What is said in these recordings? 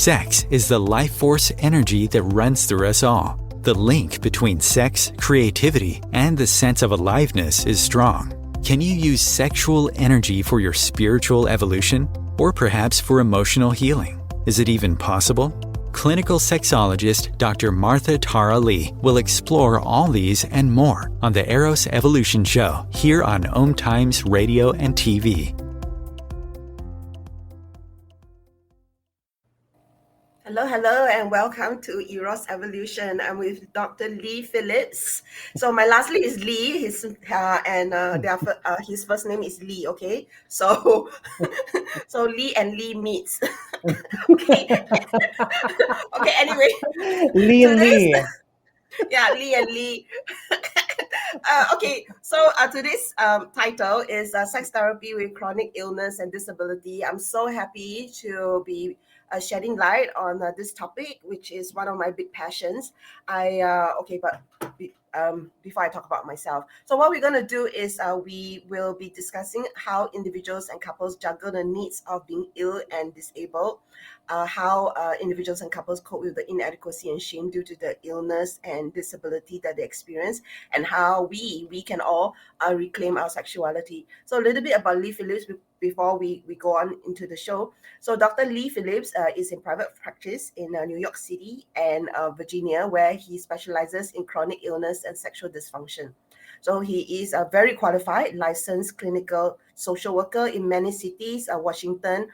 Sex is the life force energy that runs through us all. The link between sex, creativity, and the sense of aliveness is strong. Can you use sexual energy for your spiritual evolution? Or perhaps for emotional healing? Is it even possible? Clinical sexologist Dr. Martha Tara Lee will explore all these and more on the Eros Evolution Show here on OMTimes Radio and TV. Hello, and welcome to Eros Evolution. I'm with Dr. Lee Phillips. So my last name is Lee, his first name is Lee. Okay, so so Lee and Lee meets. Okay, okay. Anyway, Lee and Lee. Yeah, Lee and Lee. Okay, so today's title is Sex Therapy with Chronic Illness and Disability. I'm so happy to be shedding light on this topic, which is one of my big passions. Before I talk about myself, so what we're going to do is we will be discussing how individuals and couples juggle the needs of being ill and disabled, how individuals and couples cope with the inadequacy and shame due to the illness and disability that they experience, and how we can all reclaim our sexuality. So a little bit about Lee Phillips before we go on into the show. So Dr. Lee Phillips is in private practice in New York City and Virginia, where he specializes in chronic illness and sexual dysfunction. So he is a very qualified, licensed clinical social worker in many cities, Washington,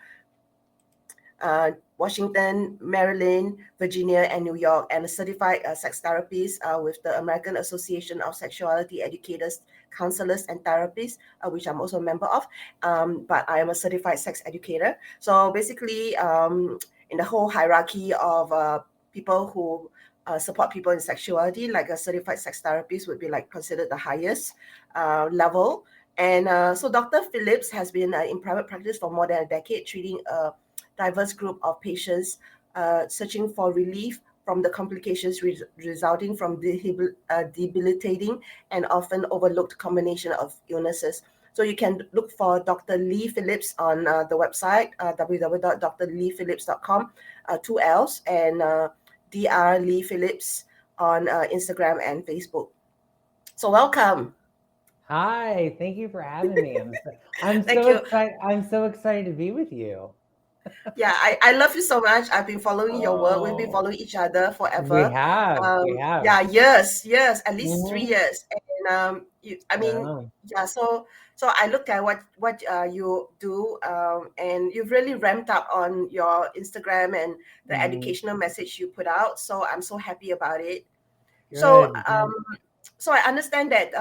Maryland, Virginia, and New York, and a certified sex therapist with the American Association of Sexuality Educators, Counselors, and Therapists, which I'm also a member of. But I am a certified sex educator. So basically, in the whole hierarchy of people who support people in sexuality, like a certified sex therapist would be like considered the highest level. And so Dr. Phillips has been in private practice for more than a decade, treating a diverse group of patients searching for relief from the complications resulting from debilitating and often overlooked combination of illnesses. So you can look for Dr. Lee Phillips on the website, www.drleephillips.com, 2 L's, and Dr. Lee Phillips on Instagram and Facebook. So welcome. Hi, thank you for having me. I'm so excited to be with you. Yeah, I love you so much. I've been following your work. We've been following each other forever. We have. Yeah, years, at least 3 years. And so I looked at what you do, and you've really ramped up on your Instagram and the educational message you put out. So I'm so happy about it. Good. So I understand that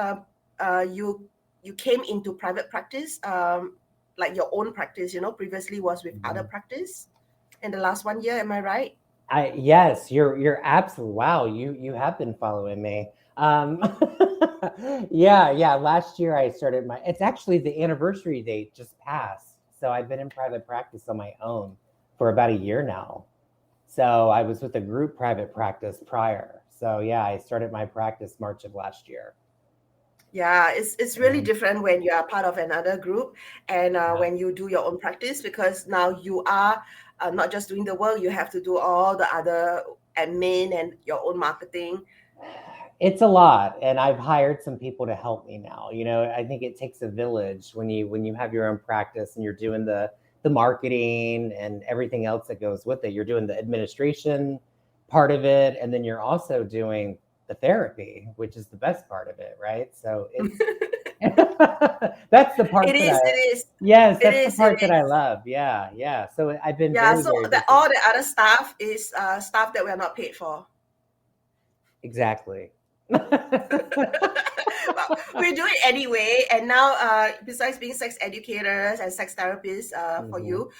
you came into private practice, like your own practice, previously was with other practice in the last 1 year. Am I right? Yes, you're absolutely, wow. You have been following me. Yeah. Last year I started it's actually the anniversary date just passed. So I've been in private practice on my own for about a year now. So I was with a group private practice prior. So yeah, I started my practice March of last year. Yeah, it's really different when you are part of another group and when you do your own practice, because now you are not just doing the work, you have to do all the other admin and your own marketing. It's a lot, and I've hired some people to help me now. I think it takes a village when you have your own practice and you're doing the marketing and everything else that goes with it. You're doing the administration part of it, and then you're also doing the therapy, which is the best part of it, right? So it's that's the part it is. Yes, that's the part that I love. Yeah. So I've been all the other stuff is stuff that we are not paid for. Exactly. Well, we do it anyway, and now besides being sex educators and sex therapists for you,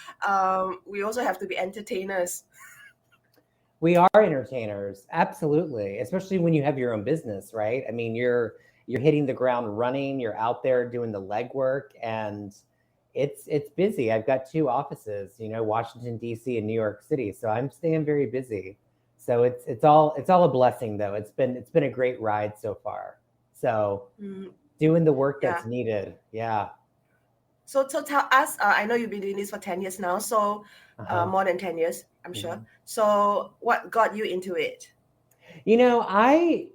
we also have to be entertainers. We are entertainers, absolutely, especially when you have your own business, right? I mean, you're hitting the ground running, you're out there doing the legwork, and it's busy. I've got 2 offices, Washington, D.C. and New York City, so I'm staying very busy. So it's all a blessing, though. It's been a great ride so far. So doing the work that's needed, yeah. So tell us, I know you've been doing this for 10 years now, so more than 10 years. I'm sure. Mhm. So what got you into it? You know, I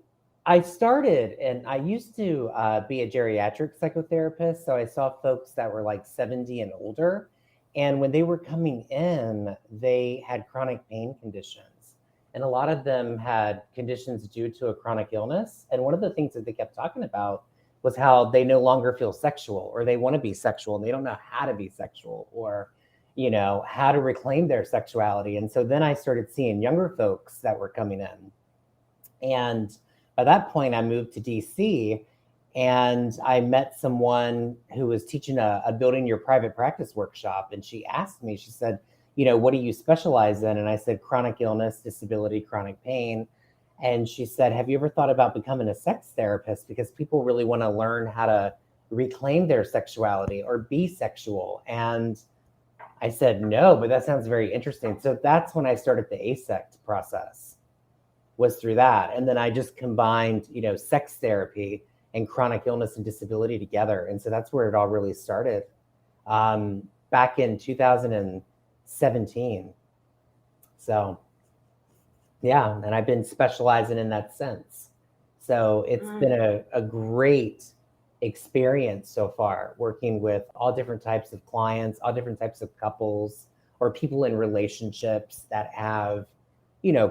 started, and I used to be a geriatric psychotherapist, so I saw folks that were like 70 and older, and when they were coming in, they had chronic pain conditions, and a lot of them had conditions due to a chronic illness. And one of the things that they kept talking about was how they no longer feel sexual, or they want to be sexual and they don't know how to be sexual, or how to reclaim their sexuality. And so then I started seeing younger folks that were coming in, and by that point, I moved to DC, and I met someone who was teaching a building your private practice workshop. And she asked me, she said, what do you specialize in? And I said, chronic illness, disability, chronic pain. And she said, have you ever thought about becoming a sex therapist? Because people really want to learn how to reclaim their sexuality or be sexual. And I said, no, but that sounds very interesting. So that's when I started the ASECT process, was through that. And then I just combined, sex therapy and chronic illness and disability together. And so that's where it all really started, back in 2017. So, yeah, and I've been specializing in that since. So it's been a great experience so far, working with all different types of clients, all different types of couples, or people in relationships that have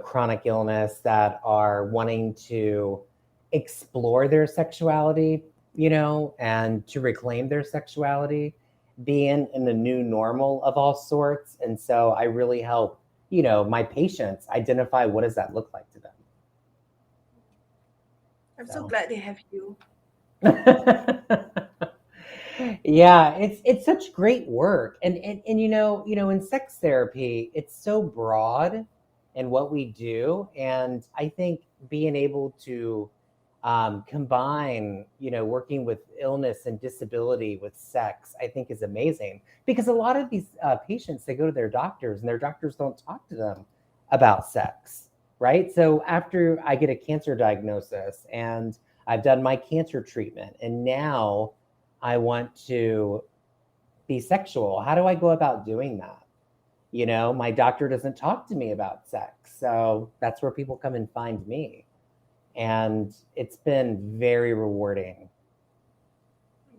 chronic illness, that are wanting to explore their sexuality, and to reclaim their sexuality, being in the new normal of all sorts. And so I really help, my patients identify what does that look like to them. I'm so glad they have you. Yeah, it's such great work. And in sex therapy, it's so broad in what we do. And I think being able to combine, working with illness and disability with sex, I think is amazing, because a lot of these patients, they go to their doctors and their doctors don't talk to them about sex, right? So after I get a cancer diagnosis and I've done my cancer treatment, and now I want to be sexual, how do I go about doing that? My doctor doesn't talk to me about sex. So that's where people come and find me. And it's been very rewarding.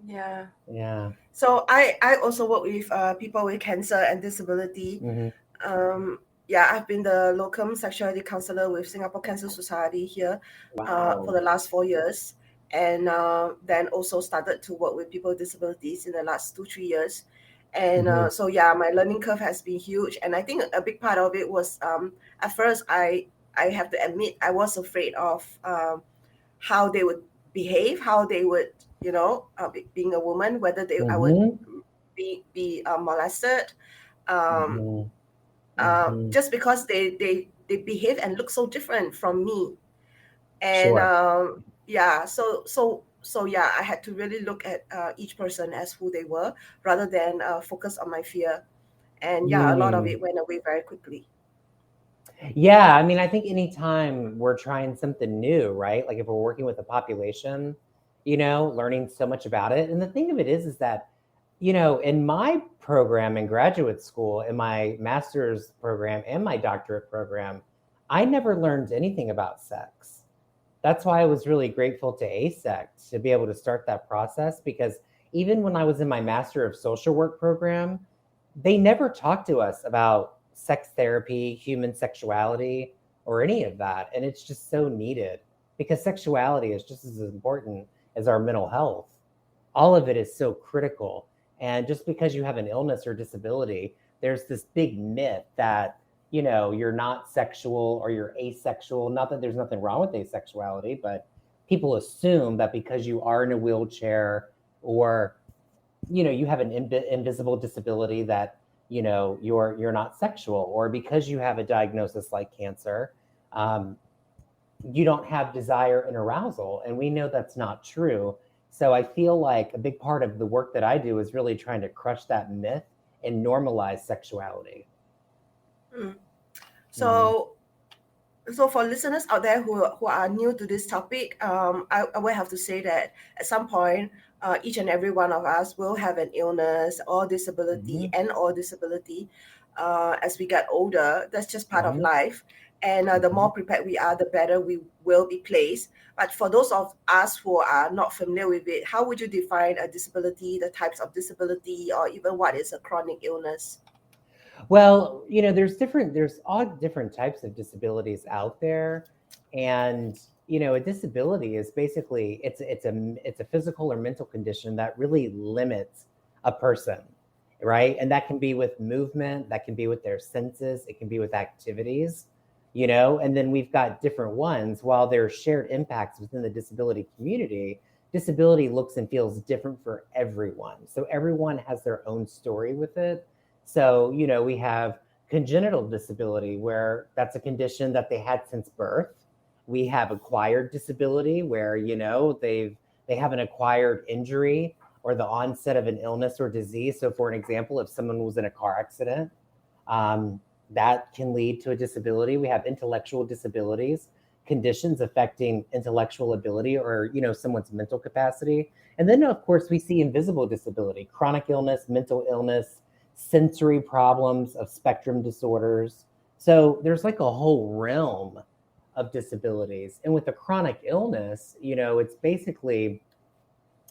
Yeah. Yeah. So I also work with people with cancer and disability. Mm-hmm. Yeah, I've been the locum sexuality counselor with Singapore Cancer Society here for the last 4 years. And then also started to work with people with disabilities in the last 2-3 years. And so yeah, my learning curve has been huge. And I think a big part of it was at first I have to admit I was afraid of how they would behave, how they would, being a woman, whether I would be molested, just because they behave and look so different from me. And Sure. yeah, so yeah, I had to really look at each person as who they were, rather than focus on my fear. And yeah, a lot of it went away very quickly. Yeah, I mean, I think anytime we're trying something new, right? Like if we're working with a population, learning so much about it. And the thing of it is that, in my program in graduate school, in my master's program and my doctorate program, I never learned anything about sex. That's why I was really grateful to ASECT to be able to start that process, because even when I was in my Master of Social Work program, they never talked to us about sex therapy, human sexuality, or any of that. And it's just so needed, because sexuality is just as important as our mental health. All of it is so critical. And just because you have an illness or disability, there's this big myth that, you're not sexual or you're asexual. Not that there's nothing wrong with asexuality, but people assume that because you are in a wheelchair, or you have an invisible disability, that you're not sexual, or because you have a diagnosis like cancer, you don't have desire and arousal. And we know that's not true. So I feel like a big part of the work that I do is really trying to crush that myth and normalize sexuality. So so for listeners out there who are new to this topic, I will have to say that at some point, each and every one of us will have an illness or disability, as we get older. That's just part of life. And the more prepared we are, the better we will be placed. But for those of us who are not familiar with it, how would you define a disability, the types of disability, or even what is a chronic illness? Well, there's all different types of disabilities out there. And, a disability is basically, it's a physical or mental condition that really limits a person, right? And that can be with movement, that can be with their senses, it can be with activities, and then we've got different ones. While there are shared impacts within the disability community, disability looks and feels different for everyone. So everyone has their own story with it. So, we have congenital disability, where that's a condition that they had since birth. We have acquired disability, where, they have an acquired injury or the onset of an illness or disease. So for an example, if someone was in a car accident, that can lead to a disability. We have intellectual disabilities, conditions affecting intellectual ability or, someone's mental capacity. And then, of course, we see invisible disability, chronic illness, mental illness, sensory problems of spectrum disorders. So there's like a whole realm of disabilities. And with a chronic illness, it's basically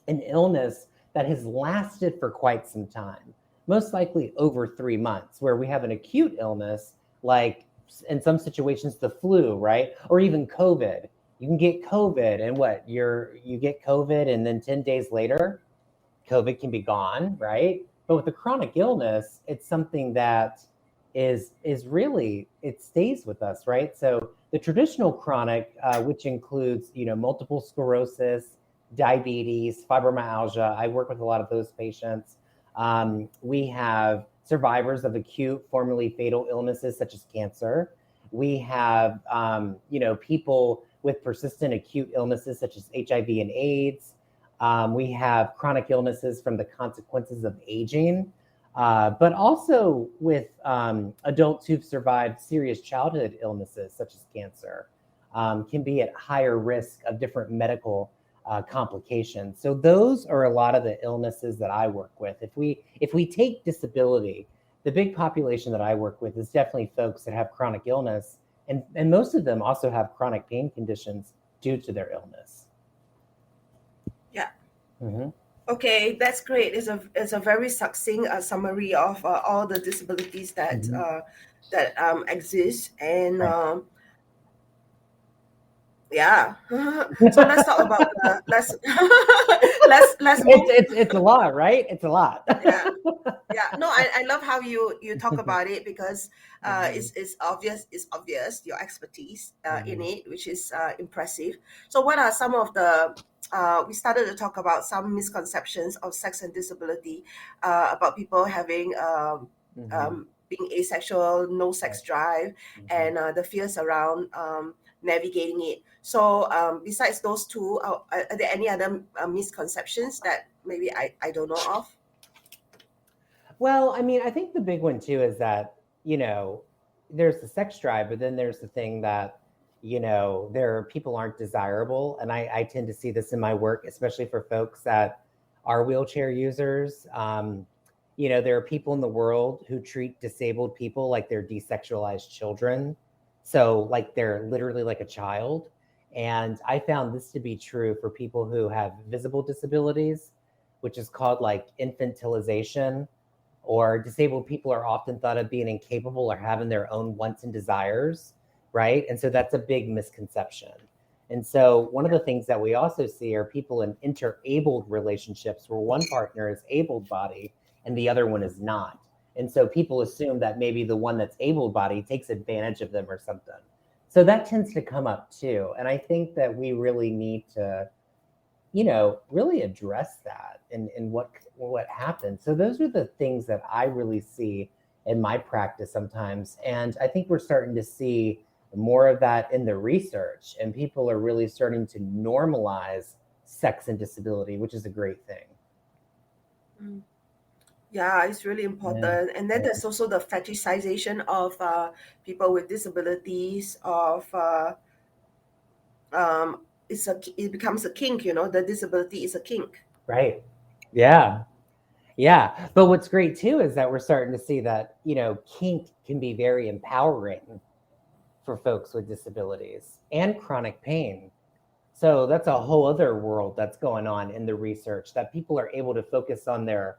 an illness that has lasted for quite some time, most likely over 3 months, where we have an acute illness, like in some situations, the flu, right? Or even COVID. You can get COVID and you get COVID and then 10 days later, COVID can be gone, right? But with a chronic illness, it's something that is really, it stays with us, right? So the traditional chronic, which includes, multiple sclerosis, diabetes, fibromyalgia. I work with a lot of those patients. We have survivors of acute, formerly fatal illnesses such as cancer. We have, people with persistent acute illnesses such as HIV and AIDS. We have chronic illnesses from the consequences of aging, but also with adults who've survived serious childhood illnesses such as cancer, can be at higher risk of different medical complications. So those are a lot of the illnesses that I work with. If we take disability, the big population that I work with is definitely folks that have chronic illness, and most of them also have chronic pain conditions due to their illness. Yeah. Mm-hmm. Okay, that's great. It's a very succinct summary of all the disabilities that exist, and Right. yeah. So let's talk about let's let's move. It's a lot, right? It's a lot. Yeah. No, I love how you talk about it, because it's obvious your expertise in it, which is impressive. So what are some of the we started to talk about some misconceptions of sex and disability, about people having being asexual, no sex drive, and the fears around navigating it. So besides those two, are there any other misconceptions that maybe I don't know of? Well, I mean, I think the big one too is that, there's the sex drive, but then there's the thing that, there are people aren't desirable. And I tend to see this in my work, especially for folks that are wheelchair users. There are people in the world who treat disabled people like they're desexualized children. So like they're literally like a child. And I found this to be true for people who have visible disabilities, which is called like infantilization, or disabled people are often thought of being incapable or having their own wants and desires, right? And so that's a big misconception. And so one of the things that we also see are people in interabled relationships where one partner is able-bodied and the other one is not. And so people assume that maybe the one that's able-bodied takes advantage of them or something. So that tends to come up too. And I think that we really need to, really address that and what happens. So those are the things that I really see in my practice sometimes. And I think we're starting to see more of that in the research, and people are really starting to normalize sex and disability, which is a great thing. Yeah, it's really important. And then there's also the fetishization of people with disabilities, of it becomes a kink, the disability is a kink. Right. Yeah. Yeah. But what's great too is that we're starting to see that, kink can be very empowering for folks with disabilities and chronic pain. So that's a whole other world that's going on in the research, that people are able to focus on their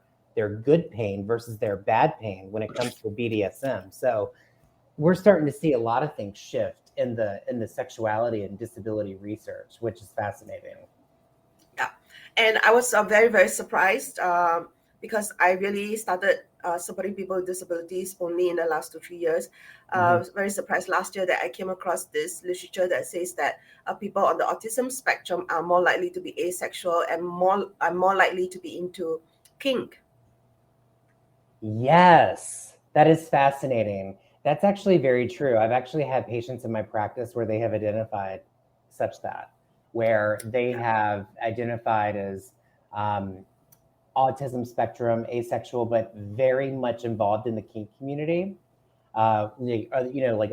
good pain versus their bad pain when it comes to BDSM. So we're starting to see a lot of things shift in the sexuality and disability research, which is fascinating. Yeah, and I was very, very surprised because I really started supporting people with disabilities only in the last 2-3 years. I was very surprised last year that I came across this literature that says that people on the autism spectrum are more likely to be asexual and more likely to be into kink. Yes, that is fascinating. That's actually very true. I've actually had patients in my practice where they have identified such that, where they have identified as um, autism spectrum, asexual, but very much involved in the kink community. Like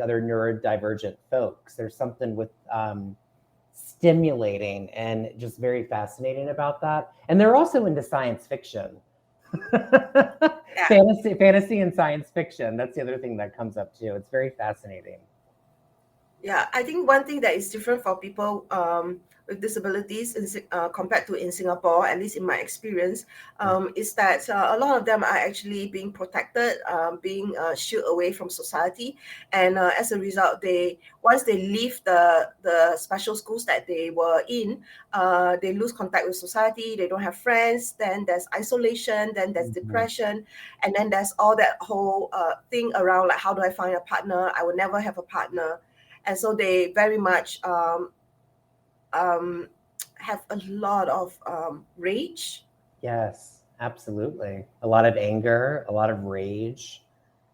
other neurodivergent folks. There's something with stimulating and just very fascinating about that. And they're also into science fiction. Yeah. fantasy and science fiction. That's the other thing that comes up too. It's very fascinating. Yeah, I think one thing that is different for people with disabilities compared to in Singapore, at least in my experience, is that a lot of them are actually being protected, being shielded away from society, and as a result, once they leave the special schools that they were in, they lose contact with society. They don't have friends. Then there's isolation. Then there's depression, and then there's all that whole thing around like, how do I find a partner? I will never have a partner. And so they very much have a lot of rage. Yes, absolutely. A lot of anger, a lot of rage,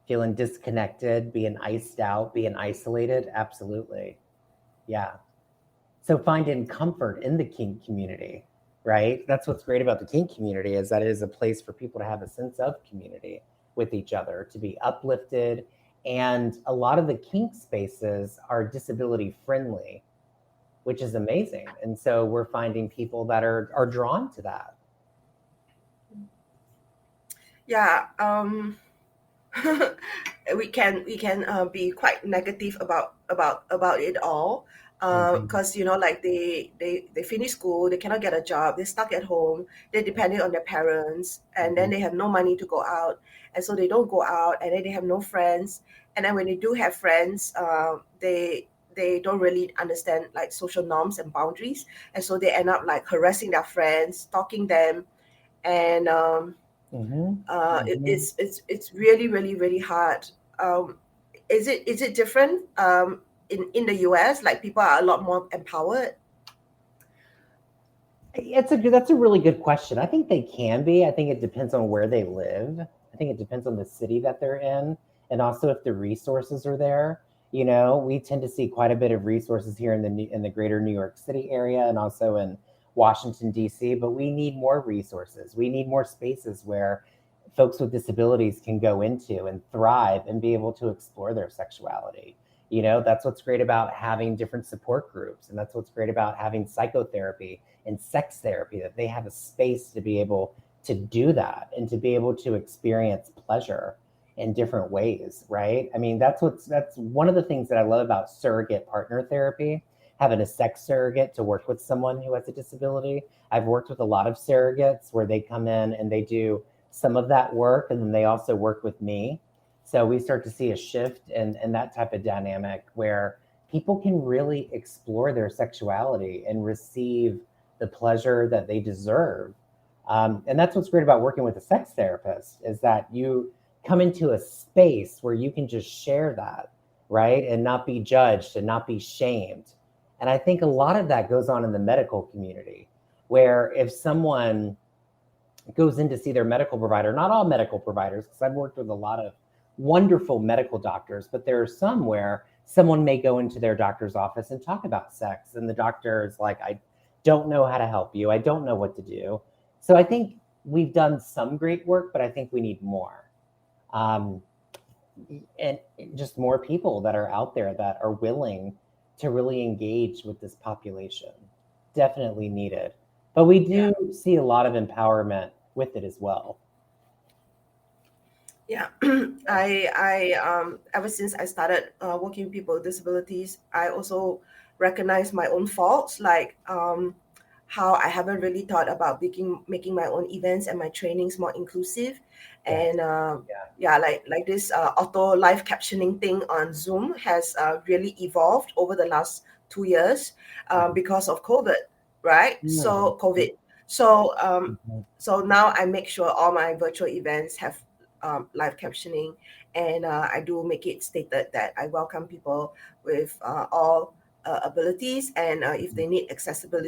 feeling disconnected, being iced out, being isolated. Absolutely. Yeah. So finding comfort in the kink community, right? That's what's great about the kink community, is that it is a place for people to have a sense of community with each other, to be uplifted. And a lot of the kink spaces are disability friendly, which is amazing. And so we're finding people that are drawn to that. Yeah. We can be quite negative about it all, because like they finish school, they cannot get a job, they're stuck at home, they're dependent on their parents, and then they have no money to go out, and so they don't go out, and then they have no friends, and then when they do have friends, they don't really understand like social norms and boundaries, and so they end up like harassing their friends, stalking them, and it's really, really, really hard. Is it different in the US? Like people are a lot more empowered. That's a really good question. I think they can be. I think it depends on where they live. I think it depends on the city that they're in, and also if the resources are there. We tend to see quite a bit of resources here in the greater New York City area, and also in Washington D.C. But we need more resources. We need more spaces where folks with disabilities can go into and thrive and be able to explore their sexuality. That's what's great about having different support groups, and that's what's great about having psychotherapy and sex therapy, that they have a space to be able to do that and to be able to experience pleasure in different ways, right? I mean, that's one of the things that I love about surrogate partner therapy, having a sex surrogate to work with someone who has a disability. I've worked with a lot of surrogates where they come in and they do some of that work, and then they also work with me. So we start to see a shift in that type of dynamic where people can really explore their sexuality and receive the pleasure that they deserve. And that's what's great about working with a sex therapist, is that you come into a space where you can just share that, right? And not be judged and not be shamed. And I think a lot of that goes on in the medical community, where if someone goes in to see their medical provider, not all medical providers, because I've worked with a lot of wonderful medical doctors, but there are some where someone may go into their doctor's office and talk about sex, and the doctor is like, I don't know how to help you. I don't know what to do. So I think we've done some great work, but I think we need more. And just more people that are out there that are willing to really engage with this population. Definitely needed. But we do see a lot of empowerment with it as well. Yeah, ever since I started working with people with disabilities, I also recognize my own faults, like how I haven't really thought about making my own events and my trainings more inclusive, Yes. and Yeah. yeah, like this auto live captioning thing on Zoom has really evolved over the last 2 years because of COVID, right? Mhm. So COVID, so Mhm. so now I make sure all my virtual events have live captioning, and I do make it stated that I welcome people with all abilities, and if they need accessible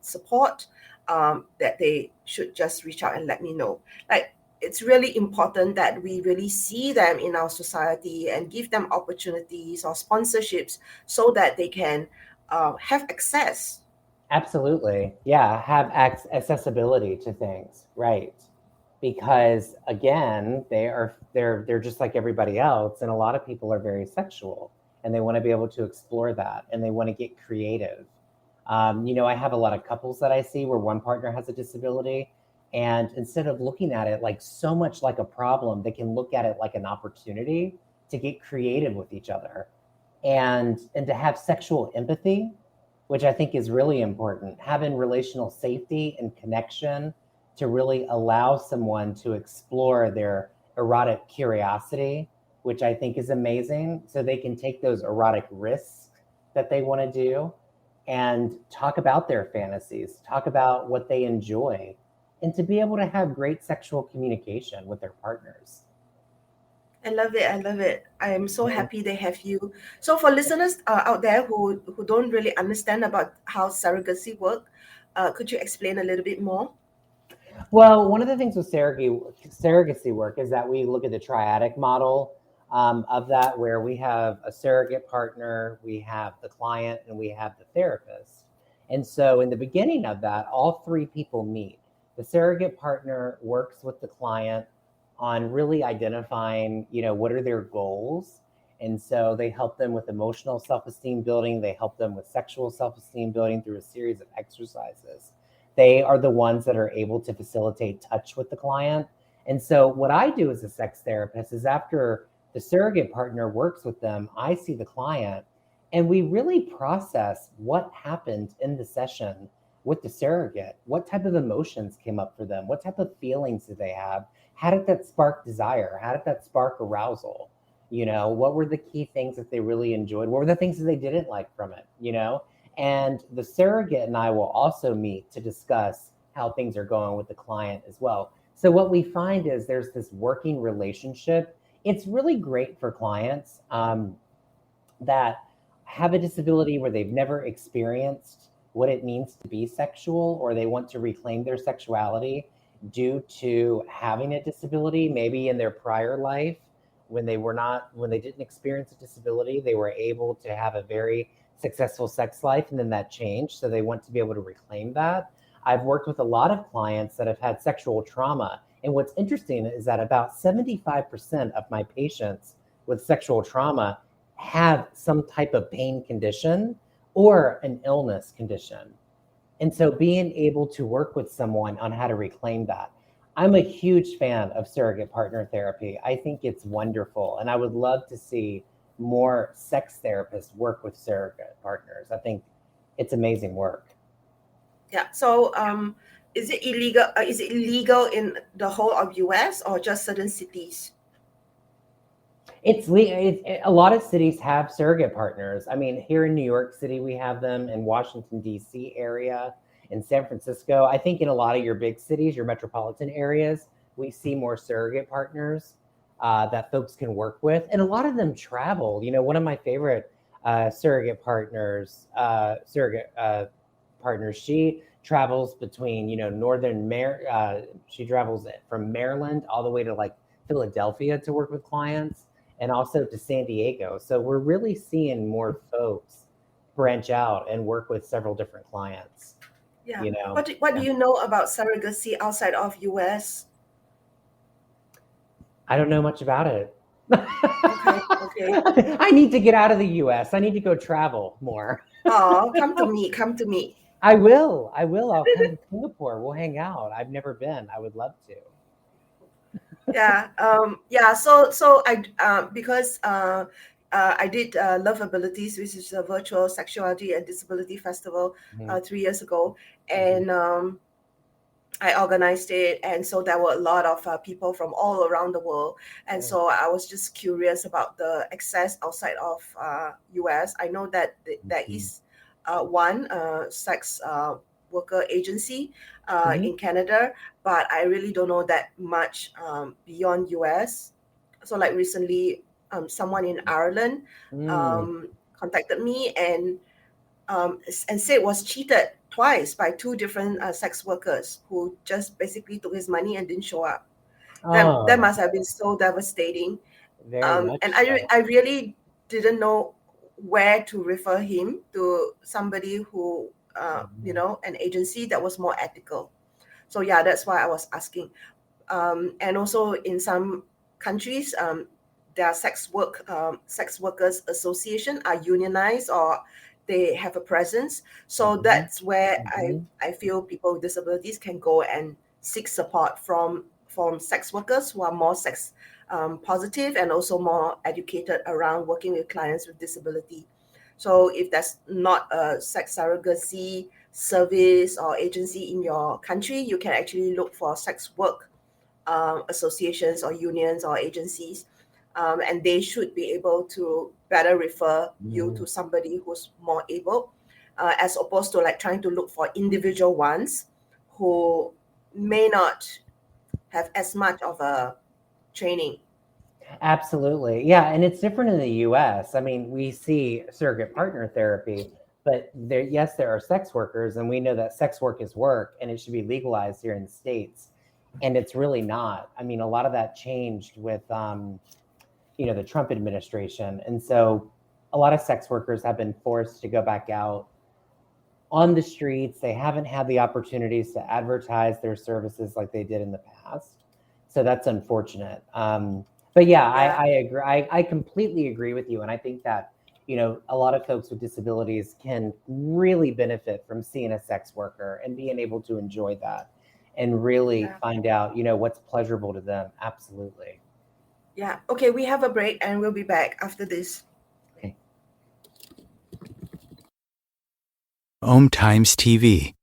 support, that they should just reach out and let me know. Like, it's really important that we really see them in our society and give them opportunities or sponsorships so that they can have access. Absolutely. Yeah, have accessibility to things, right? Because again, they're just like everybody else, and a lot of people are very sexual, and they want to be able to explore that, and they want to get creative. I have a lot of couples that I see where one partner has a disability, and instead of looking at it like so much like a problem, they can look at it like an opportunity to get creative with each other, and to have sexual empathy, which I think is really important, having relational safety and connection to really allow someone to explore their erotic curiosity, which I think is amazing, so they can take those erotic risks that they want to do and talk about their fantasies, talk about what they enjoy, and to be able to have great sexual communication with their partners. I love it. I love it. I am so happy they have you. So for listeners out there who don't really understand about how surrogacy work, could you explain a little bit more? Well, one of the things with surrogacy work is that we look at the triadic model of that, where we have a surrogate partner, we have the client, and we have the therapist. And so, in the beginning of that, all three people meet. The surrogate partner works with the client on really identifying, what are their goals. And so they help them with emotional self-esteem building. They help them with sexual self-esteem building through a series of exercises. They are the ones that are able to facilitate touch with the client. And so, what I do as a sex therapist is after the surrogate partner works with them, I see the client and we really process what happened in the session with the surrogate. What type of emotions came up for them? What type of feelings did they have? How did that spark desire? How did that spark arousal? What were the key things that they really enjoyed? What were the things that they didn't like from it? And the surrogate and I will also meet to discuss how things are going with the client as well. So what we find is there's this working relationship. It's really great for clients that have a disability where they've never experienced what it means to be sexual, or they want to reclaim their sexuality due to having a disability, maybe in their prior life when they didn't experience a disability, they were able to have a very successful sex life, and then that changed, so they want to be able to reclaim that. I've worked with a lot of clients that have had sexual trauma, and what's interesting is that about 75% of my patients with sexual trauma have some type of pain condition or an illness condition. And so being able to work with someone on how to reclaim that. I'm a huge fan of surrogate partner therapy. I think it's wonderful. And I would love to see more sex therapists work with surrogate partners. I think it's amazing work. Yeah. So is it illegal? Is it illegal in the whole of US or just certain cities? A lot of cities have surrogate partners. I mean, here in New York City, we have them in Washington, D.C. area, in San Francisco. I think in a lot of your big cities, your metropolitan areas, we see more surrogate partners that folks can work with. And a lot of them travel. One of my favorite surrogate partners, she travels between, she travels from Maryland all the way to like Philadelphia to work with clients, and also to San Diego. So we're really seeing more folks branch out and work with several different clients. Yeah. You know, What do yeah. you know about surrogacy outside of US? I don't know much about it. Okay. Okay. I need to get out of the US. I need to go travel more. Oh, come to me. Come to me. I will. I will. I'll come to Singapore. We'll hang out. I've never been. I would love to. Yeah. Yeah. So because I did Love Abilities, which is a virtual sexuality and disability festival, Mhm, 3 years ago, mhm, and I organized it, and so there were a lot of people from all around the world, and sure. so I was just curious about the access outside of US. I know that there Mhm, is one sex worker agency mhm, in Canada, but I really don't know that much beyond US. So like recently, someone in Ireland mm. contacted me and said was cheated twice by two different sex workers who just basically took his money and didn't show up. That Oh, must have been so devastating. very And much so. I really didn't know where to refer him to somebody who, Mhm, an agency that was more ethical. So yeah, that's why I was asking. And also in some countries, their sex workers association are unionized or they have a presence. So mhm, that's where mhm. I feel people with disabilities can go and seek support from sex workers who are more sex positive and also more educated around working with clients with disability. So if there's not a sex surrogacy service or agency in your country, you can actually look for sex work associations or unions or agencies, and they should be able to better refer you Mm. to somebody who's more able, as opposed to like trying to look for individual ones who may not have as much of a training. Absolutely. Yeah, and it's different in the US. I mean, we see surrogate partner therapy, but there, yes, there are sex workers, and we know that sex work is work and it should be legalized here in the States. And it's really not. I mean, a lot of that changed with the Trump administration. And so a lot of sex workers have been forced to go back out on the streets. They haven't had the opportunities to advertise their services like they did in the past. So that's unfortunate. But yeah, Yeah. I agree. I completely agree with you. And I think that, a lot of folks with disabilities can really benefit from seeing a sex worker and being able to enjoy that and really Yeah. find out, what's pleasurable to them. Absolutely. Yeah. Okay, we have a break and we'll be back after this. Okay. OMTimes TV.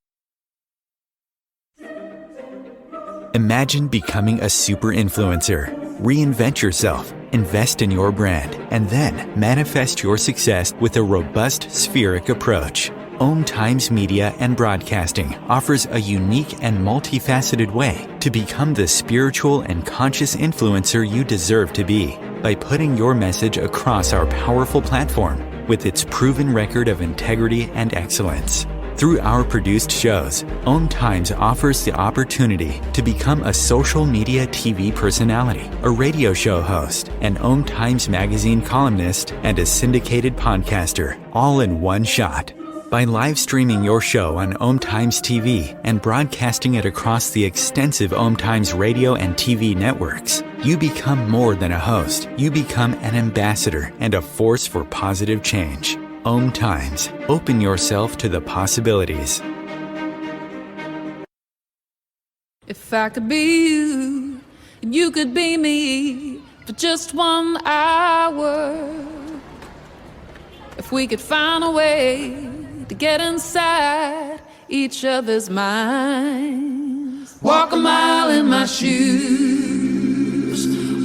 Imagine becoming a super influencer. Reinvent yourself, invest in your brand, and then manifest your success with a robust spheric approach. OMTimes Media and Broadcasting offers a unique and multifaceted way to become the spiritual and conscious influencer you deserve to be by putting your message across our powerful platform with its proven record of integrity and excellence. Through our produced shows, OMTimes offers the opportunity to become a social media TV personality, a radio show host, an OMTimes magazine columnist, and a syndicated podcaster, all in one shot. By live streaming your show on OMTimes TV and broadcasting it across the extensive OMTimes radio and TV networks, you become more than a host. You become an ambassador and a force for positive change. OMTimes. Open yourself to the possibilities. If I could be you, and you could be me for just 1 hour. If we could find a way to get inside each other's minds. Walk a mile in my shoes.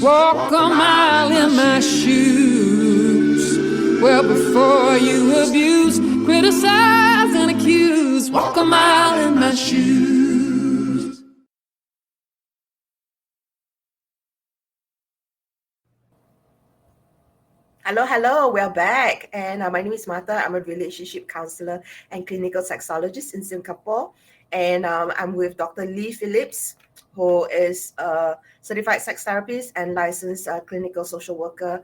Walk a mile in my shoes. Well, before you abuse, criticize, and accuse. Walk a mile in my shoes. Hello, we're back. And my name is Martha. I'm a relationship counselor and clinical sexologist in Singapore. And I'm with Dr. Lee Phillips, who is a certified sex therapist and licensed clinical social worker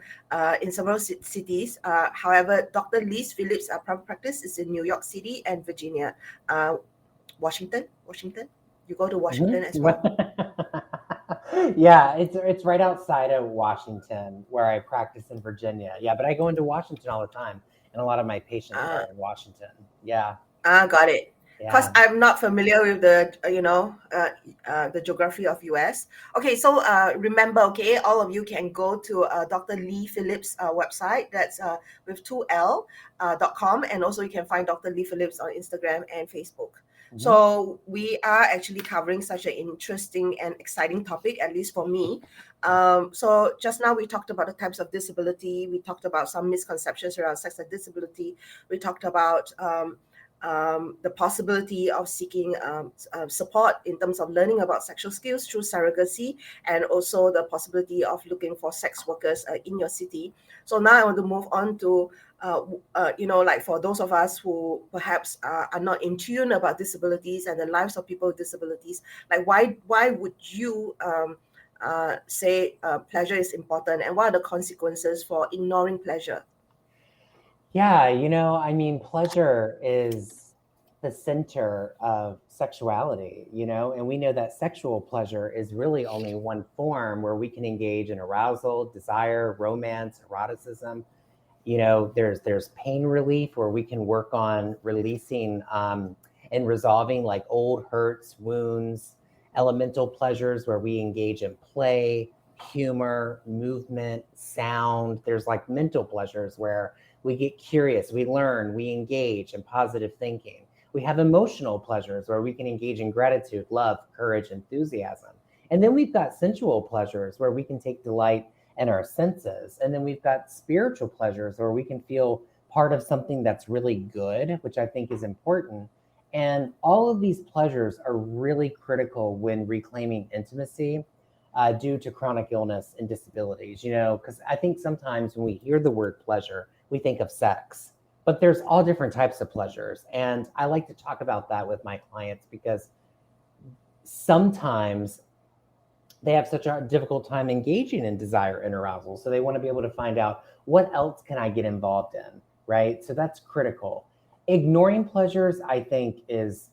in several cities. However, Dr. Lee Phillips' private practice is in New York City and Virginia. Washington. You go to Washington as well? Yeah, it's right outside of Washington where I practice in Virginia. Yeah, but I go into Washington all the time, and a lot of my patients Uh, are in Washington. Yeah. got it. because Yeah. I'm not familiar with the the geography of US. Okay, so remember, okay, all of you can go to Dr. Lee Phillips' website. That's with 2L.com, and also you can find Dr. Lee Phillips on Instagram and Facebook. So we are actually covering such an interesting and exciting topic, at least for me. So just now we talked about the types of disability. We talked about some misconceptions around sex and disability. We talked about the possibility of seeking support in terms of learning about sexual skills through surrogacy, and also the possibility of looking for sex workers in your city. So now I want to move on to like for those of us who perhaps are not in tune about disabilities and the lives of people with disabilities, like why would you say pleasure is important, and what are the consequences for ignoring pleasure? Yeah, I mean, pleasure is the center of sexuality, and we know that sexual pleasure is really only one form where we can engage in arousal, desire, romance, eroticism. There's pain relief where we can work on releasing and resolving like old hurts, wounds, elemental pleasures where we engage in play, humor, movement, sound. There's like mental pleasures where we get curious, we learn, we engage in positive thinking. We have emotional pleasures where we can engage in gratitude, love, courage, enthusiasm. And then we've got sensual pleasures where we can take delight in our senses. And then we've got spiritual pleasures where we can feel part of something that's really good, which I think is important. And all of these pleasures are really critical when reclaiming intimacy due to chronic illness and disabilities, because I think sometimes when we hear the word pleasure, we think of sex, but there's all different types of pleasures. And I like to talk about that with my clients because sometimes they have such a difficult time engaging in desire and arousal. So they want to be able to find out, what else can I get involved in, right? So that's critical. Ignoring pleasures, I think, is,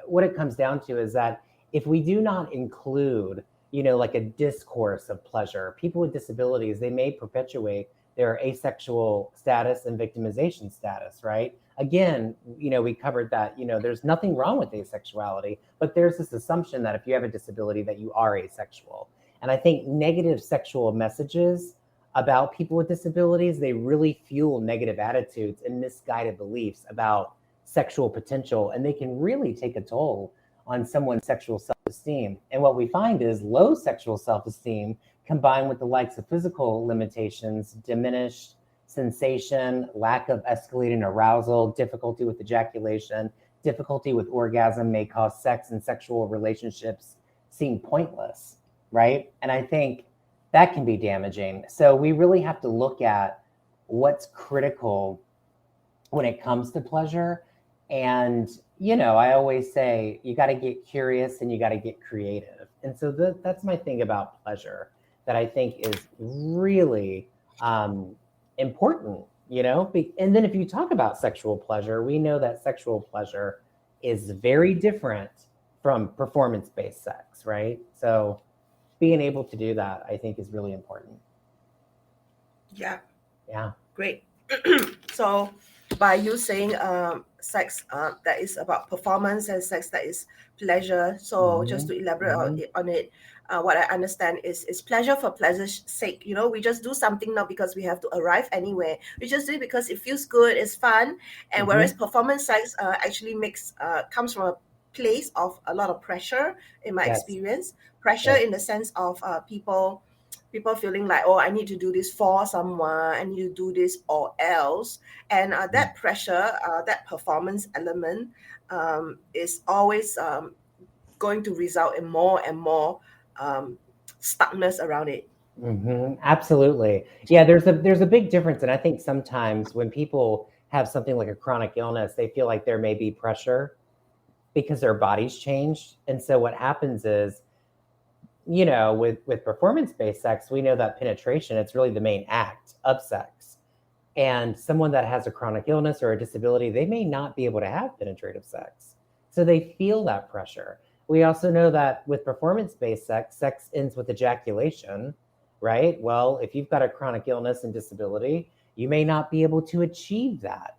what it comes down to is that if we do not include, like a discourse of pleasure, people with disabilities, they may perpetuate their asexual status and victimization status, right? Again, we covered that, there's nothing wrong with asexuality, but there's this assumption that if you have a disability that you are asexual. And I think negative sexual messages about people with disabilities, they really fuel negative attitudes and misguided beliefs about sexual potential, and they can really take a toll on someone's sexual self-esteem. And what we find is low sexual self-esteem combined with the likes of physical limitations, diminished sensation, lack of escalating arousal, difficulty with ejaculation, difficulty with orgasm may cause sex and sexual relationships seem pointless, right? And I think that can be damaging. So we really have to look at what's critical when it comes to pleasure. And, I always say you got to get curious and you got to get creative. And so that's my thing about pleasure that I think is really important, and then if you talk about sexual pleasure, we know that sexual pleasure is very different from performance-based sex, right? So being able to do that, I think, is really important. Yeah. Yeah. Great. So by you saying sex that is about performance and sex that is pleasure, so just to elaborate on it, what I understand is pleasure for pleasure's sake. We just do something not because we have to arrive anywhere. We just do it because it feels good, it's fun. And whereas performance sex actually comes from a place of a lot of pressure, in my experience. Pressure in the sense of people feeling like, oh, I need to do this for someone, I need to do this or else. And that pressure, that performance element is always going to result in more and more stuckness around it. Absolutely. Yeah, there's a big difference. And I think sometimes when people have something like a chronic illness, they feel like there may be pressure because their body's changed. And so what happens is, with performance-based sex, we know that penetration, it's really the main act of sex. And someone that has a chronic illness or a disability, they may not be able to have penetrative sex. So they feel that pressure. We also know that with performance-based sex, sex ends with ejaculation, right? Well, if you've got a chronic illness and disability, you may not be able to achieve that.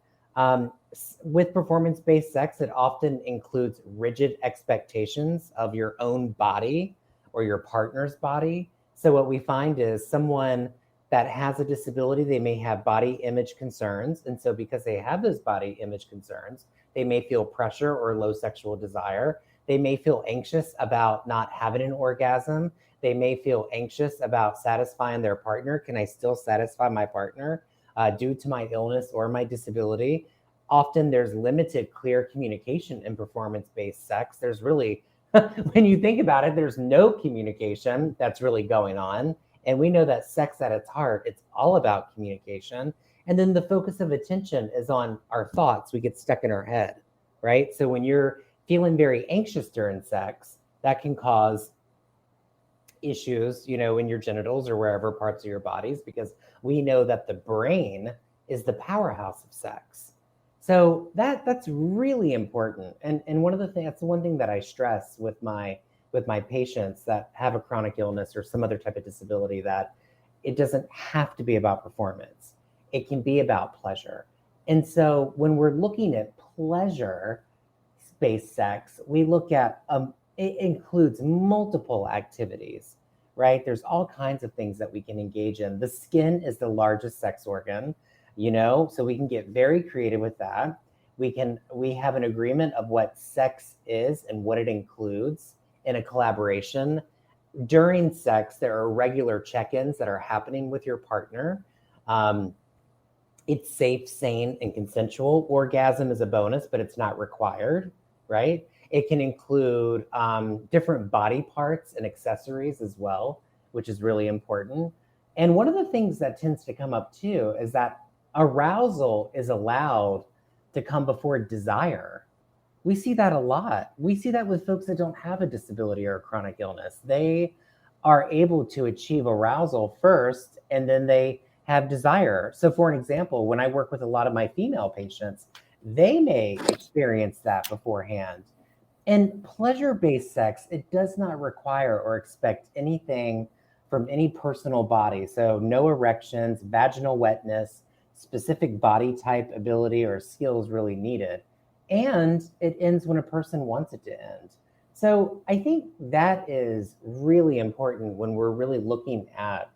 With performance-based sex, it often includes rigid expectations of your own body or your partner's body. So what we find is someone that has a disability, they may have body image concerns. And so because they have those body image concerns, they may feel pressure or low sexual desire. They may feel anxious about not having an orgasm. They may feel anxious about satisfying their partner. Can I still satisfy my partner due to my illness or my disability? Often there's limited clear communication in performance-based sex. There's really, when you think about it, there's no communication that's really going on. And we know that sex at its heart, it's all about communication. And then the focus of attention is on our thoughts. We get stuck in our head, right? So when you're feeling very anxious during sex, that can cause issues, in your genitals or wherever parts of your bodies, because we know that the brain is the powerhouse of sex. So that's really important. And one of the things, that's the one thing that I stress with my patients that have a chronic illness or some other type of disability, that it doesn't have to be about performance. It can be about pleasure. And so when we're looking at pleasure-based sex, we look at, it includes multiple activities, right? There's all kinds of things that we can engage in. The skin is the largest sex organ, so we can get very creative with that. We have an agreement of what sex is and what it includes in a collaboration. During sex, there are regular check-ins that are happening with your partner. It's safe, sane, and consensual. Orgasm is a bonus, but it's not required, right? It can include different body parts and accessories as well, which is really important. And one of the things that tends to come up too is that arousal is allowed to come before desire. We see that a lot. We see that with folks that don't have a disability or a chronic illness. They are able to achieve arousal first, and then they have desire. So for an example, when I work with a lot of my female patients, they may experience that beforehand. And pleasure-based sex, it does not require or expect anything from any personal body. So no erections, vaginal wetness, specific body type, ability, or skills really needed. And it ends when a person wants it to end. So I think that is really important when we're really looking at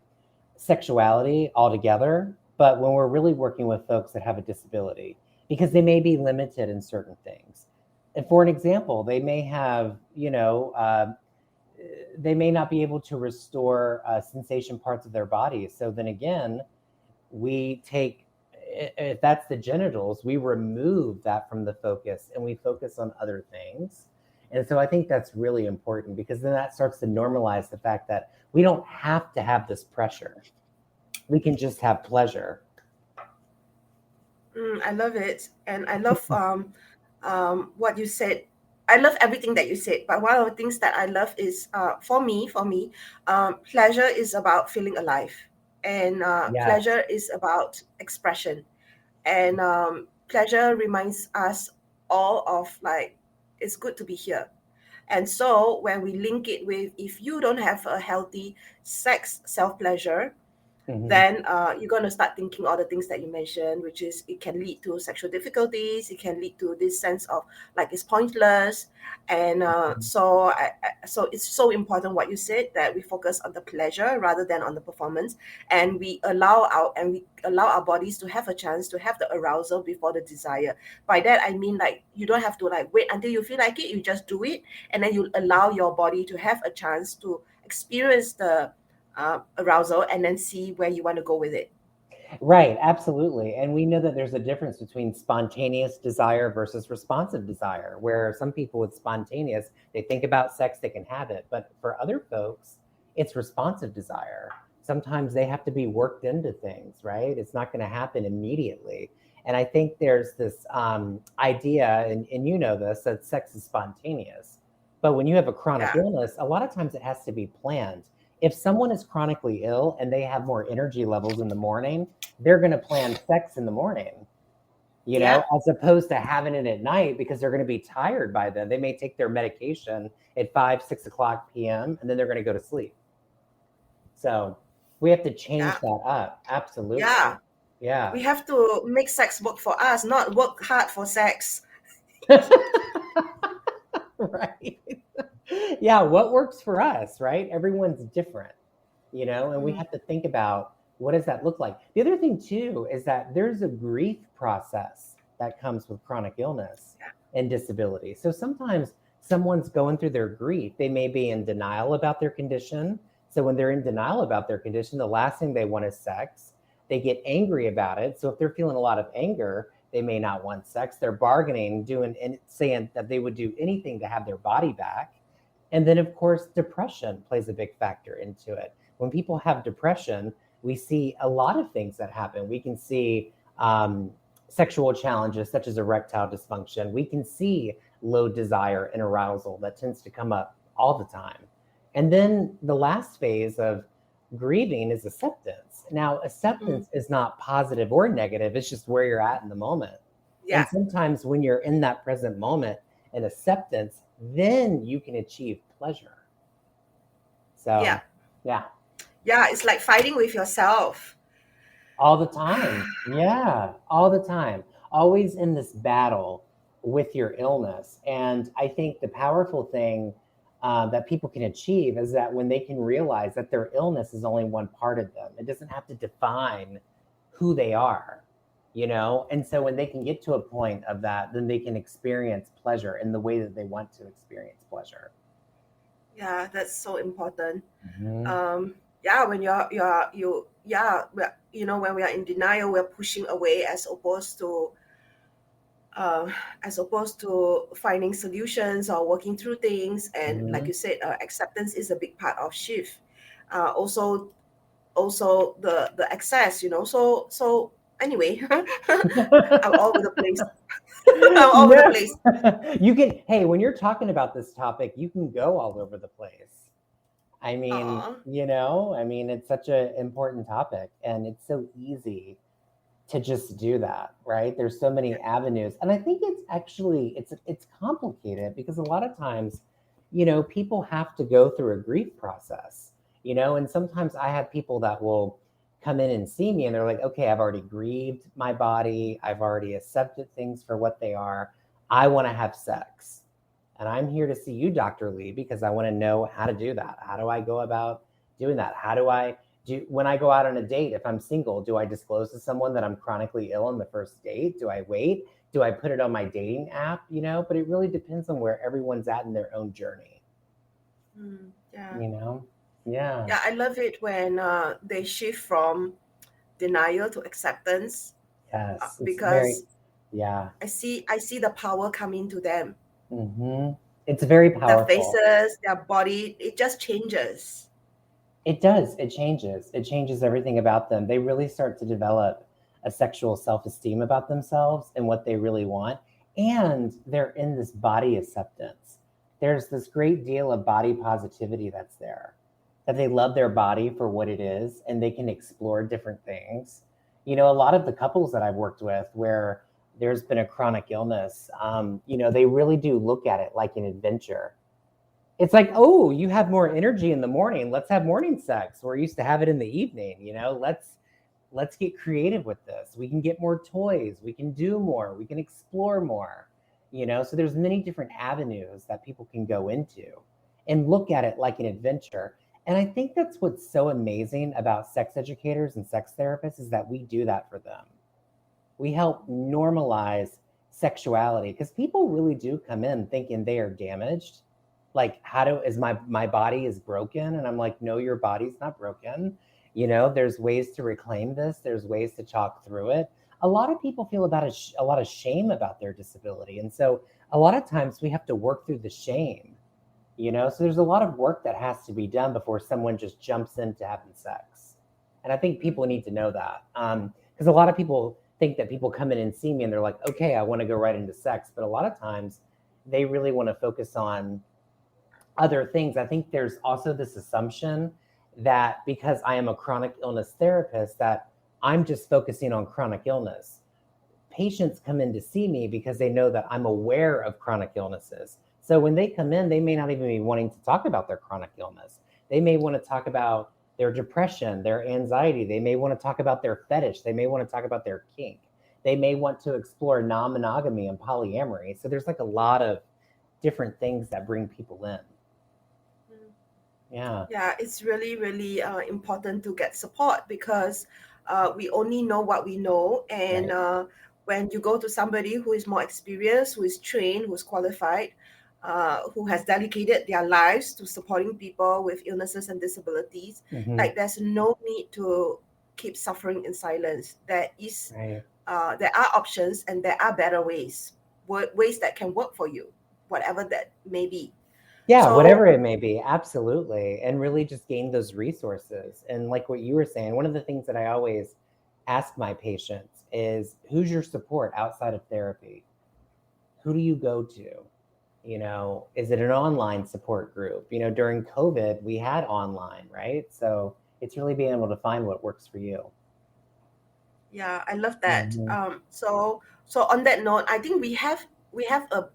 sexuality altogether, but when we're really working with folks that have a disability, because they may be limited in certain things. And for an example, they may have, they may not be able to restore sensation parts of their body. So then again, we take, if that's the genitals, we remove that from the focus and we focus on other things. And so I think that's really important, because then that starts to normalize the fact that we don't have to have this pressure. We can just have pleasure. I love it. And I love what you said. I love everything that you said. But one of the things that I love is, for me, pleasure is about feeling alive. And Yes. pleasure is about expression. And pleasure reminds us all of, like, it's good to be here. And so when we link it with, if you don't have a healthy sex self-pleasure, then you're going to start thinking all the things that you mentioned, which is it can lead to sexual difficulties. It can lead to this sense of like it's pointless. And so it's so important what you said, that we focus on the pleasure rather than on the performance, and we allow our bodies to have a chance to have the arousal before the desire. By that I mean, like, you don't have to like wait until you feel like it. You just do it, and then you allow your body to have a chance to experience the arousal, and then see where you want to go with it. Right, absolutely. And we know that there's a difference between spontaneous desire versus responsive desire, where some people with spontaneous, they think about sex, they can have it. But for other folks, it's responsive desire. Sometimes they have to be worked into things, right? It's not going to happen immediately. And I think there's this idea, and you know this, that sex is spontaneous. But when you have a chronic illness, a lot of times it has to be planned. If someone is chronically ill and they have more energy levels in the morning, they're going to plan sex in the morning, as opposed to having it at night, because they're going to be tired by then. They may take their medication at 5, 6 o'clock p.m. and then they're going to go to sleep. So we have to change that up. Absolutely. Yeah. Yeah. We have to make sex work for us, not work hard for sex. Right. Yeah, what works for us, right? Everyone's different, and we have to think about, what does that look like? The other thing too is that there's a grief process that comes with chronic illness and disability. So sometimes someone's going through their grief. They may be in denial about their condition. So when they're in denial about their condition, the last thing they want is sex. They get angry about it. So if they're feeling a lot of anger, they may not want sex. They're bargaining, doing and saying that they would do anything to have their body back. And then, of course, depression plays a big factor into it. When people have depression, we see a lot of things that happen. We can see sexual challenges such as erectile dysfunction. We can see low desire and arousal that tends to come up all the time. And then the last phase of grieving is acceptance. Now, acceptance is not positive or negative. It's just where you're at in the moment. Yeah. And sometimes when you're in that present moment and acceptance, then you can achieve pleasure. So, yeah. It's like fighting with yourself. All the time. Yeah, all the time. Always in this battle with your illness. And I think the powerful thing that people can achieve is that when they can realize that their illness is only one part of them, it doesn't have to define who they are, And so when they can get to a point of that, then they can experience pleasure in the way that they want to experience pleasure. Yeah, that's so important. Mm-hmm. When when we are in denial, we're pushing away as opposed to finding solutions or working through things. And like you said, acceptance is a big part of shift. Also the access, so anyway, I'm all over the place. I'm all over the place. You can, hey, when you're talking about this topic, you can go all over the place. I mean, it's such an important topic, and it's so easy to just do that, right? There's so many avenues. And I think it's actually, it's complicated because a lot of times, people have to go through a grief process, and sometimes I have people that will come in and see me and they're like, okay, I've already grieved my body. I've already accepted things for what they are. I want to have sex. And I'm here to see you, Dr. Lee, because I want to know how to do that. How do I go about doing that? How do I do, when I go out on a date, if I'm single, do I disclose to someone that I'm chronically ill on the first date? Do I wait? Do I put it on my dating app? But it really depends on where everyone's at in their own journey. Yeah, I love it when they shift from denial to acceptance. Yes, because I see the power coming to them. Mm-hmm. It's very powerful. Their faces, their body, it just changes. It does. It changes. It changes everything about them. They really start to develop a sexual self-esteem about themselves and what they really want. And they're in this body acceptance. There's this great deal of body positivity that's there, that they love their body for what it is and they can explore different things. A lot of the couples that I've worked with where there's been a chronic illness, they really do look at it like an adventure. It's like, oh, you have more energy in the morning. Let's have morning sex. We're used to have it in the evening. Let's get creative with this. We can get more toys. We can do more. We can explore more. So there's many different avenues that people can go into and look at it like an adventure. And I think that's what's so amazing about sex educators and sex therapists is that we do that for them. We help normalize sexuality because people really do come in thinking they are damaged. Like, is my body is broken? And I'm like, no, your body's not broken. There's ways to reclaim this. There's ways to talk through it. A lot of people feel a lot of shame about their disability. And so a lot of times we have to work through the shame, so there's a lot of work that has to be done before someone just jumps into having sex. And I think people need to know that because a lot of people think that people come in and see me and they're like, okay, I want to go right into sex. But a lot of times they really want to focus on other things. I think there's also this assumption that because I am a chronic illness therapist, that I'm just focusing on chronic illness. Patients come in to see me because they know that I'm aware of chronic illnesses. So when they come in, they may not even be wanting to talk about their chronic illness. They may want to talk about their depression, their anxiety. They may want to talk about their fetish. They may want to talk about their kink. They may want to explore non-monogamy and polyamory. So there's like a lot of different things that bring people in. Yeah. Yeah, it's really, really important to get support because we only know what we know. And Right. When you go to somebody who is more experienced, who is trained, who's qualified, who has dedicated their lives to supporting people with illnesses and disabilities, Mhm. like there's no need to keep suffering in silence. Right. There are options and there are better ways, ways that can work for you, whatever that may be. Yeah, So whatever it may be, absolutely. And really just gain those resources. And like what you were saying, one of the things that I always ask my patients is, who's your support outside of therapy? Who do you go to? You know, is it an online support group? You know, during COVID, we had online, right? So it's really being able to find what works for you. yeah, I love that. Mhm. So on that note, I think we have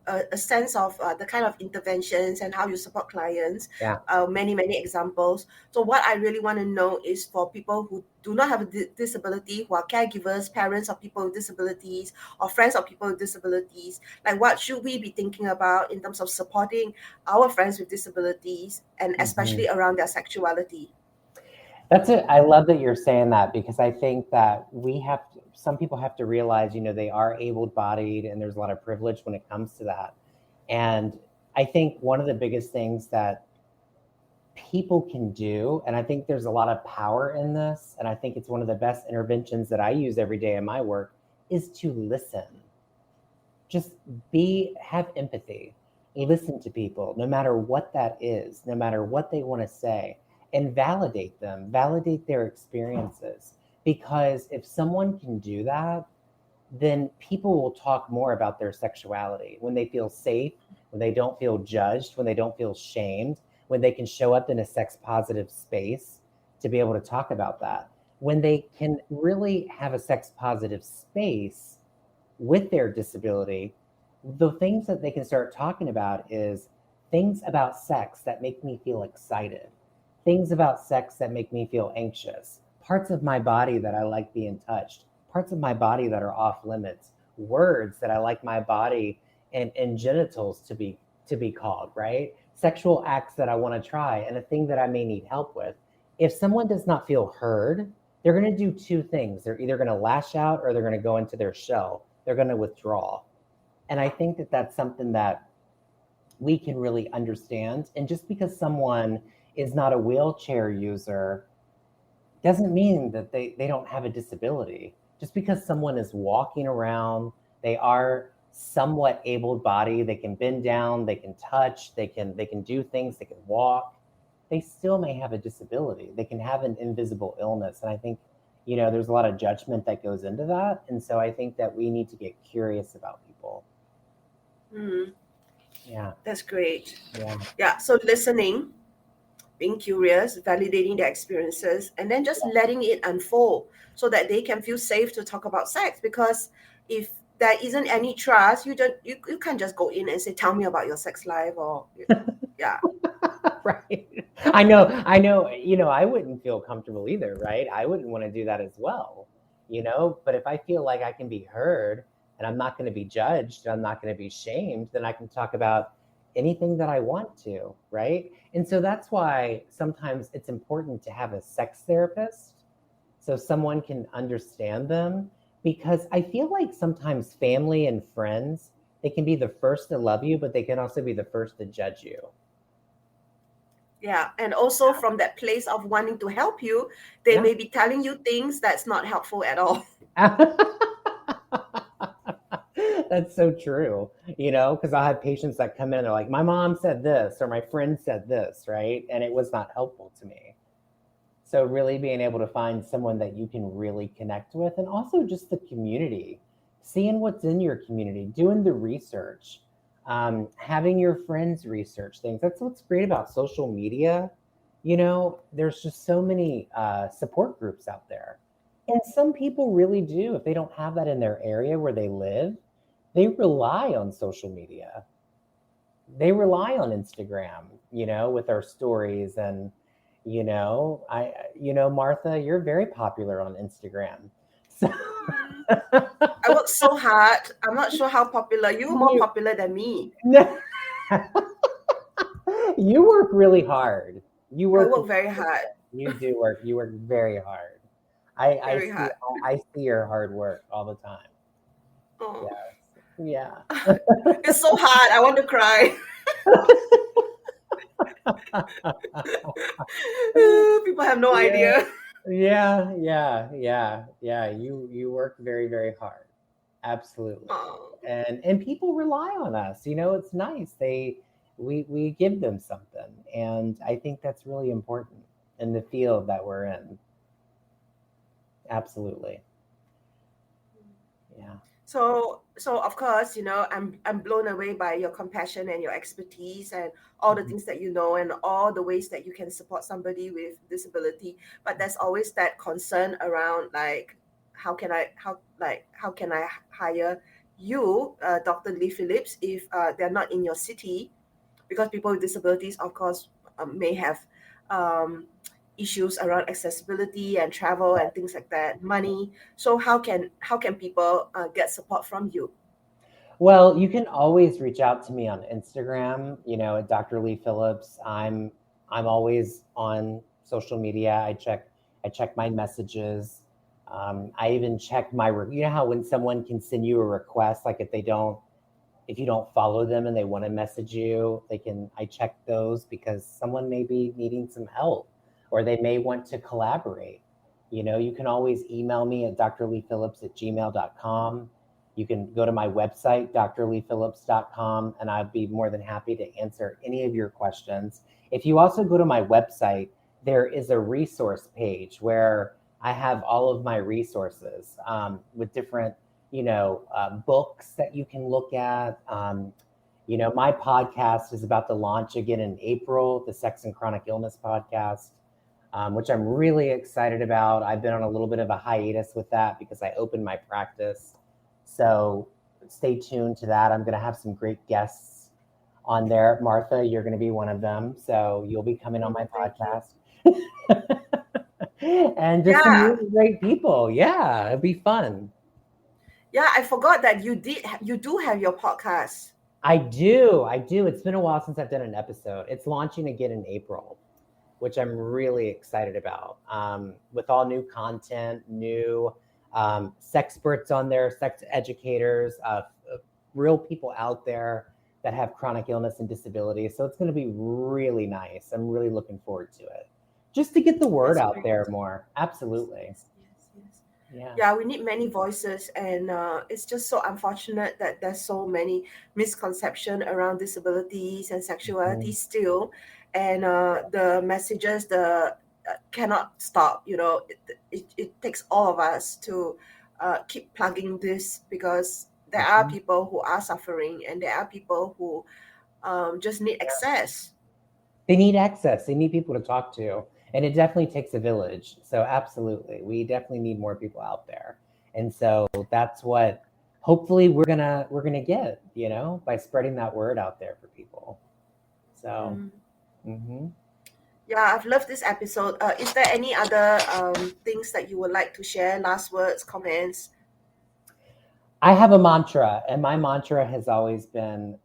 a sense of the kind of interventions and how you support clients. Yeah. Many examples. So what I really want to know is for people who do not have a disability, who are caregivers, parents of people with disabilities, or friends of people with disabilities. Like, what should we be thinking about in terms of supporting our friends with disabilities, and Mhm. especially around their sexuality? That's it. I love that you're saying that, because I think that some people have to realize, you know, they are able-bodied and there's a lot of privilege when it comes to that. And I think one of the biggest things that people can do, and I think there's a lot of power in this, and I think it's one of the best interventions that I use every day in my work, is to listen. Just have empathy, listen to people, no matter what that is, no matter what they want to say, and validate them, validate their experiences. Because if someone can do that, then people will talk more about their sexuality when they feel safe, when they don't feel judged, when they don't feel shamed, when they can show up in a sex positive space to be able to talk about that. When they can really have a sex positive space with their disability, the things that they can start talking about is things about sex that make me feel excited, things about sex that make me feel anxious, parts of my body that I like being touched, parts of my body that are off limits, words that I like my body and genitals to be called, right? Sexual acts that I want to try, and a thing that I may need help with. If someone does not feel heard, they're going to do two things. They're either going to lash out or they're going to go into their shell. They're going to withdraw. And I think that that's something that we can really understand. And just because someone is not a wheelchair user doesn't mean that they don't have a disability. Just because someone is walking around, they are somewhat able-bodied, they can bend down, they can touch, they can do things, they can walk, they still may have a disability. They can have an invisible illness. And I think, you know, there's a lot of judgment that goes into that. And so I think that we need to get curious about people. Yeah. That's great. Yeah. Yeah, so listening, being curious, validating their experiences, and then just letting it unfold so that they can feel safe to talk about sex. Because if there isn't any trust, you can't just go in and say, tell me about your sex life, or yeah. Right. I know, you know, I wouldn't feel comfortable either, right? I wouldn't want to do that as well, you know, but if I feel like I can be heard and I'm not going to be judged, and I'm not going to be shamed, then I can talk about anything that I want to, right? And so that's why sometimes it's important to have a sex therapist so someone can understand them, because I feel like sometimes family and friends, they can be the first to love you, but they can also be the first to judge you. Yeah, and also from that place of wanting to help you, they Yeah. may be telling you things that's not helpful at all. That's so true, you know, because I have patients that come in and they're like, my mom said this or my friend said this, right? And it was not helpful to me. So really being able to find someone that you can really connect with, and also just the community, seeing what's in your community, doing the research, having your friends research things. That's what's great about social media. You know, there's just so many support groups out there. And some people really do, if they don't have that in their area where they live, they rely on social media. They rely on Instagram, you know, with our stories. And Martha, you're very popular on Instagram. So I work so hard. I'm not sure how popular. You're more popular than me. You work really hard. I work very hard. You do work. You work very hard. I Very see. hard. I see your hard work all the time. Oh. Yeah. It's so hard. I want to cry. People have no idea. Yeah. You work very, very hard. Absolutely. Oh. And people rely on us. It's nice. We give them something. And I think that's really important in the field that we're in. Absolutely. Yeah. So of course, I'm blown away by your compassion and your expertise and all the things that you know and all the ways that you can support somebody with disability. But there's always that concern around like how can I hire you, Dr. Lee Phillips, if they're not in your city, because people with disabilities, of course, may have issues around accessibility and travel and things like that, money. So how can people get support from you? Well, you can always reach out to me on Instagram, at Dr. Lee Phillips. I'm always on social media. I check my messages. I even check how when someone can send you a request, like if you don't follow them and they want to message you, I check those because someone may be needing some help or they may want to collaborate. You can always email me at drleephillips@gmail.com. You can go to my website, drleephillips.com, and I'd be more than happy to answer any of your questions. If you also go to my website, there is a resource page where I have all of my resources with different books that you can look at. My podcast is about to launch again in April, the Sex and Chronic Illness podcast, which I'm really excited about. I've been on a little bit of a hiatus with that because I opened my practice. So stay tuned to that. I'm going to have some great guests on there. Martha, you're going to be one of them. So you'll be coming on my podcast. And just some really great people. Yeah, it'd be fun. Yeah, I forgot that you do have your podcast. I do. It's been a while since I've done an episode. It's launching again in April, which I'm really excited about. With all new content, new sexperts on there, sex educators, real people out there that have chronic illness and disability. So it's going to be really nice. I'm really looking forward to it. Just to get the word out there more. Absolutely. Yes. Yeah, we need many voices, and it's just so unfortunate that there's so many misconceptions around disabilities and sexuality still, and the messages cannot stop. It takes all of us to keep plugging this, because there are people who are suffering, and there are people who just need access. They need access. They need people to talk to. And it definitely takes a village. So absolutely, we definitely need more people out there. And so that's what hopefully we're gonna get, by spreading that word out there for people. So yeah, I've loved this episode. Is there any other things that you would like to share? Last words, comments? I have a mantra, and my mantra has always been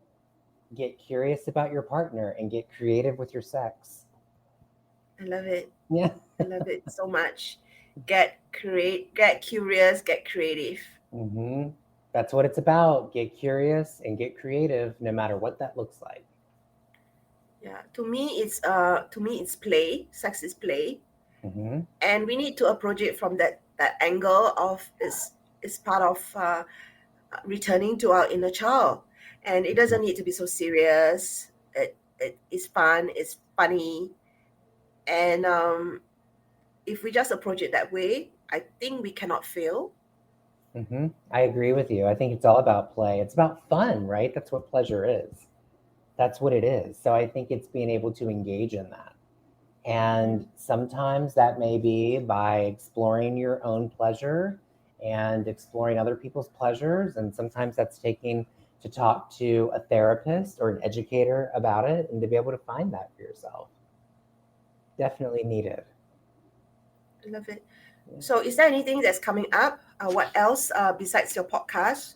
get curious about your partner and get creative with your sex. I love it. Yeah. I love it so much. Get curious, get creative. That's what it's about. Get curious and get creative, no matter what that looks like. Yeah. To me, it's play. Sex is play. And we need to approach it from that angle of it's part of returning to our inner child. And it doesn't need to be so serious. It is fun. It's funny. And if we just approach it that way, I think we cannot fail. I agree with you. I think it's all about play. It's about fun, right? That's what pleasure is. That's what it is. So I think it's being able to engage in that. And sometimes that may be by exploring your own pleasure and exploring other people's pleasures. And sometimes that's taking to talk to a therapist or an educator about it and to be able to find that for yourself. definitely needed. I love it. Yeah. So is there anything that's coming up? What else besides your podcast?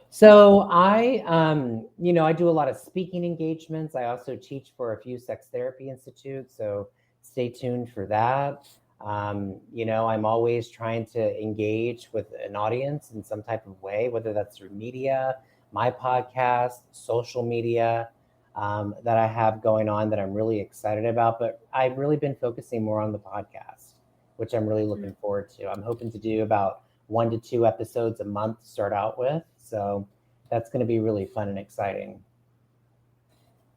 So I, I do a lot of speaking engagements. I also teach for a few sex therapy institutes. So stay tuned for that. I'm always trying to engage with an audience in some type of way, whether that's through media, my podcast, social media, that I have going on that I'm really excited about. But I've really been focusing more on the podcast, which I'm really looking forward to. I'm hoping to do about 1 to 2 episodes a month to start out with. So that's going to be really fun and exciting.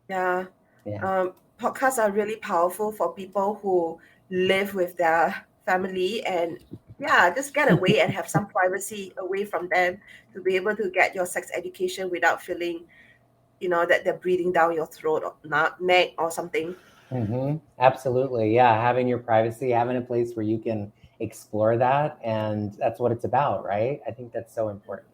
Yeah. Yeah. Podcasts are really powerful for people who live with their family and just get away and have some privacy away from them to be able to get your sex education without feeling, that they're breathing down your throat or neck or something. Absolutely. Yeah. Having your privacy, having a place where you can explore that. And that's what it's about, right? I think that's so important.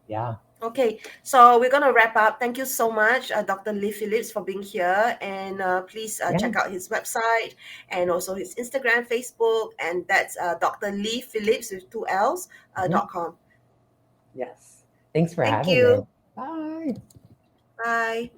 Yeah. Okay, so we're going to wrap up. Thank you so much, Dr. Lee Phillips, for being here. And please Yeah. check out his website and also his Instagram, Facebook, and that's Dr. Lee Phillips with 2 L's, .com. Yes. Thanks for Thank having you. me. Bye. Bye.